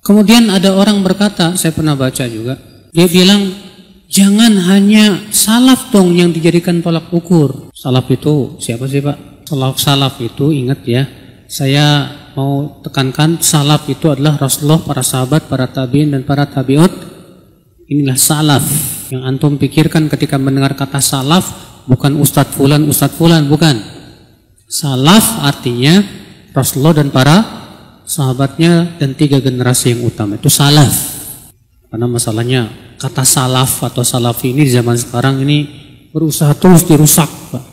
Kemudian ada orang berkata, saya pernah baca juga, dia bilang, jangan hanya salaf dong yang dijadikan tolak ukur. Salaf itu siapa sih Pak? Salaf itu ingat ya, saya mau tekankan, salaf itu adalah Rasulullah, para sahabat, para tabi'in dan para tabi'ut. Inilah salaf. Yang antum pikirkan ketika mendengar kata salaf, bukan Ustadz Fulan, bukan. Salaf artinya Rasulullah dan para sahabatnya dan 3 generasi yang utama, itu salaf. Karena masalahnya kata salaf atau salafi ini di zaman sekarang ini berusaha terus dirusak, Pak.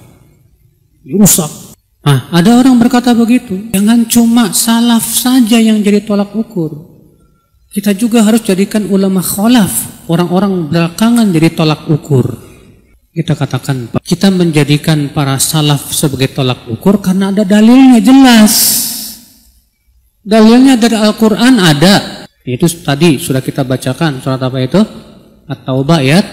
Dirusak. Nah, ada orang berkata begitu, jangan cuma salaf saja yang jadi tolak ukur. Kita juga harus jadikan ulama khalaf, orang-orang belakangan jadi tolak ukur. Kita katakan, Pak, kita menjadikan para salaf sebagai tolak ukur karena ada dalilnya jelas. Dalilnya dari Al-Quran ada. Itu tadi sudah kita bacakan. Surat apa itu? At-Taubah ayat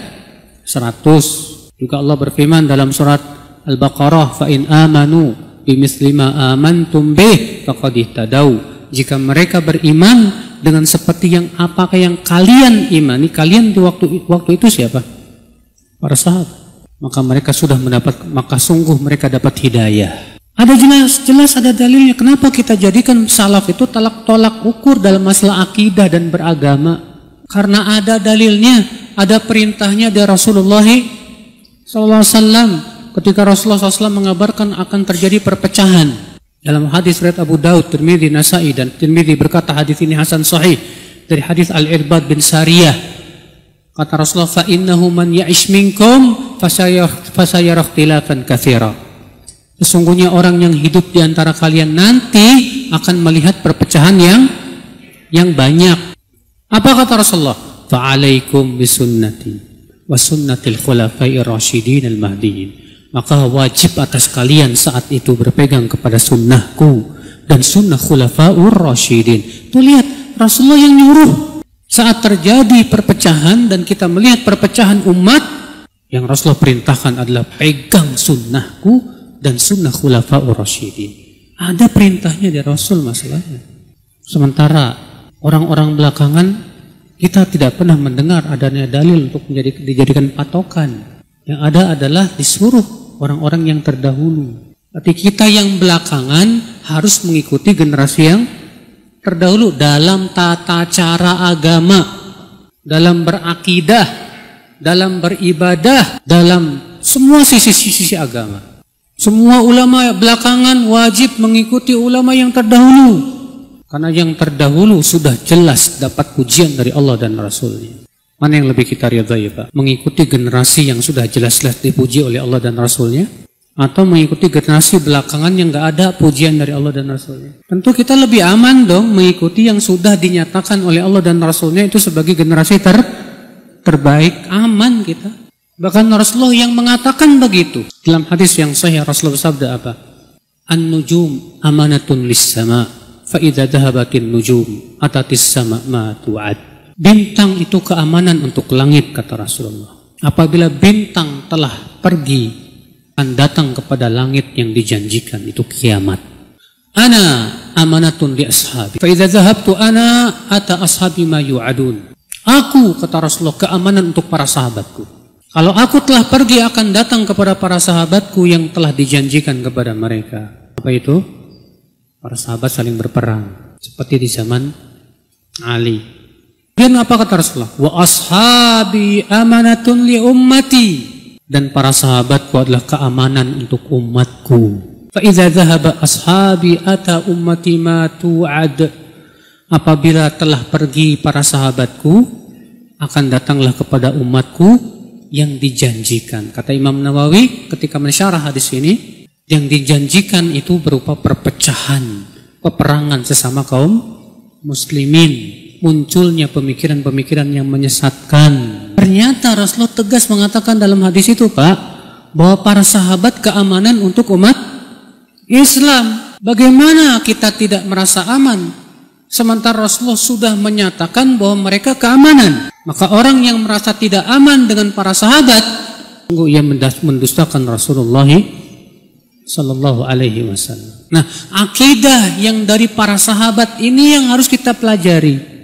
100. Juga Allah berfirman dalam surat Al-Baqarah, fa in amanu bimithli ma amantum bih faqad ihtadau. Jika mereka beriman dengan seperti yang apakah yang kalian imani, kalian di waktu itu siapa? Para sahabat. Maka mereka sudah mendapat, maka sungguh mereka dapat hidayah. Ada jelas ada dalilnya. Kenapa kita jadikan salaf itu tolak ukur dalam masalah akidah dan beragama? Karena ada dalilnya, ada perintahnya dari Rasulullah SAW. Ketika Rasulullah SAW mengabarkan akan terjadi perpecahan. Dalam hadis riwayat Abu Daud, Tirmidzi, Nasa'i, dan Tirmidzi berkata hadis ini hasan sahih dari hadis Al-Irbad bin Sariyah. Kata Rasulullah, fa innahu man ya'ish minkum fasayara ikhtilafan katsira. Sesungguhnya orang yang hidup di antara kalian nanti akan melihat perpecahan yang banyak. Apa kata Rasulullah? Fa'alaikum bisunnati wa sunnatil khulafai rasyidin al-mahdiyyin. Maka wajib atas kalian saat itu berpegang kepada sunnahku dan sunnah khulafaur rasyidin. Tuh lihat, Rasulullah yang nyuruh. Saat terjadi perpecahan dan kita melihat perpecahan umat, yang Rasulullah perintahkan adalah pegang sunnahku dan sunnah khulafaur rasyidin. Ada perintahnya dari Rasul masalahnya. Sementara orang-orang belakangan kita tidak pernah mendengar adanya dalil untuk dijadikan patokan. Yang ada adalah disuruh orang-orang yang terdahulu. Berarti kita yang belakangan harus mengikuti generasi yang terdahulu dalam tata cara agama, dalam berakidah, dalam beribadah, dalam semua sisi-sisi agama. Semua ulama belakangan wajib mengikuti ulama yang terdahulu. Karena yang terdahulu sudah jelas dapat pujian dari Allah dan Rasulnya. Mana yang lebih kita ridhai, Pak? Mengikuti generasi yang sudah jelas-jelas dipuji oleh Allah dan Rasulnya? Atau mengikuti generasi belakangan yang gak ada pujian dari Allah dan Rasulnya? Tentu kita lebih aman dong mengikuti yang sudah dinyatakan oleh Allah dan Rasulnya itu sebagai generasi terbaik. Aman kita. Bahkan Rasulullah yang mengatakan begitu. Dalam hadis yang sahih Rasulullah bersabda apa? An-nujum amanatun lis-sama, fa idza dhahabatin nujum atatis sama ma tu'ad. Bintang itu keamanan untuk langit, kata Rasulullah. Apabila bintang telah pergi, akan datang kepada langit yang dijanjikan, itu kiamat. Ana amanatun li ashabi, fa idza dhahabtu ana ata ashabi ma yu'adun. Aku, kata Rasulullah, keamanan untuk para sahabatku. Kalau aku telah pergi akan datang kepada para sahabatku yang telah dijanjikan kepada mereka. Apa itu? Para sahabat saling berperang. Seperti di zaman Ali. Dan apa kata Rasulullah? Wa ashabi amanatun li ummati. Dan para sahabatku adalah keamanan untuk umatku. Fa idza dhahaba ashabi ata ummati ma tu'ad. Apabila telah pergi para sahabatku, akan datanglah kepada umatku yang dijanjikan. Kata Imam Nawawi ketika mensyarah hadis ini, yang dijanjikan itu berupa perpecahan, peperangan sesama kaum muslimin, munculnya pemikiran-pemikiran yang menyesatkan. Ternyata Rasulullah tegas mengatakan dalam hadis itu, Pak, bahwa para sahabat keamanan untuk umat Islam. Bagaimana kita tidak merasa aman? Sementara Rasulullah sudah menyatakan bahwa mereka keamanan. Maka orang yang merasa tidak aman dengan para sahabat, sungguh ia mendustakan Rasulullah Sallallahu Alaihi Wasallam. Nah, akidah yang dari para sahabat ini yang harus kita pelajari.